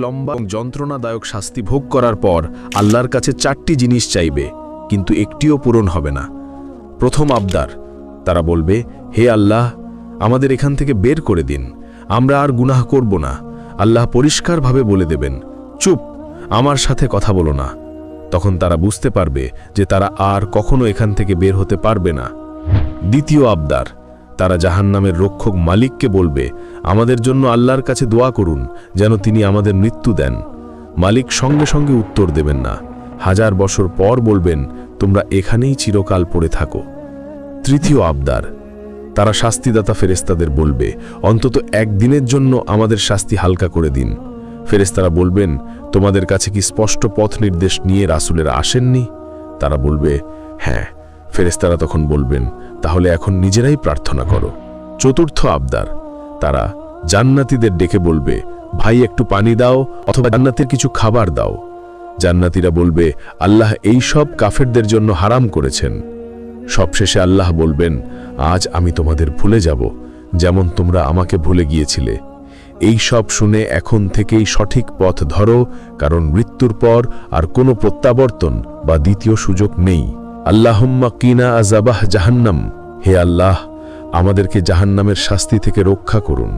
লম্বা এবং যন্ত্রণাদায়ক শাস্তি ভোগ করার পর আল্লাহর কাছে 4টি জিনিস চাইবে, কিন্তু একটিও পূরণ হবে না। প্রথম আবদার, তারা বলবে, হে আল্লাহ, আমাদের এখান থেকে বের করে দিন, আমরা আর গুনাহ করব না। আল্লাহ পরিষ্কারভাবে বলে দেবেন, চুপ, আমার সাথে কথা বলো না। তখন তারা বুঝতে পারবে যে তারা আর কখনো এখান থেকে বের হতে পারবে না। দ্বিতীয় আবদার, তারা জাহান্নামের রক্ষক মালিককে বলবে, আমাদের জন্য আল্লাহর কাছে দোয়া করুন যেন তিনি আমাদের মৃত্যু দেন। মালিক সঙ্গে সঙ্গে উত্তর দেবেন না, 1000 বছর পর বলবেন, তোমরা এখানেই চিরকাল পড়ে থাকো। তৃতীয় আবদার, তারা শাস্তিদাতা ফেরেশতাদের বলবে, অন্তত একদিনের জন্য আমাদের শাস্তি হালকা করে দিন। ফেরেশতারা বলবেন, তোমাদের কাছে কি স্পষ্ট পথ নির্দেশ নিয়ে রাসূলেরা আসেননি? তারা বলবে, হ্যাঁ। ফেরেশতারা তখন বলবেন, তাহলে এখন নিজেরাই প্রার্থনা করো। চতুর্থ আবদার, তারা জান্নাতীদের ডেকে বলবে, ভাই একটু পানি দাও অথবা জান্নাতের কিছু খাবার দাও। জান্নাতীরা বলবে, আল্লাহ এই সব কাফেরদের জন্য হারাম করেছেন। সবশেষে আল্লাহ বলবেন, আজ আমি তোমাদের ভুলে যাব, যেমন তোমরা আমাকে ভুলে গিয়েছিলে। এই সব শুনে এখন থেকেই সঠিক পথ ধরো, কারণ মৃত্যুর পর আর কোনো প্রত্যাবর্তন বা দ্বিতীয় সুযোগ নেই। আল্লাহুম্মা কিনা আযাবাহ জাহান্নাম, হে আল্লাহ, আমাদেরকে জাহান্নামের শাস্তি থেকে রক্ষা করুন।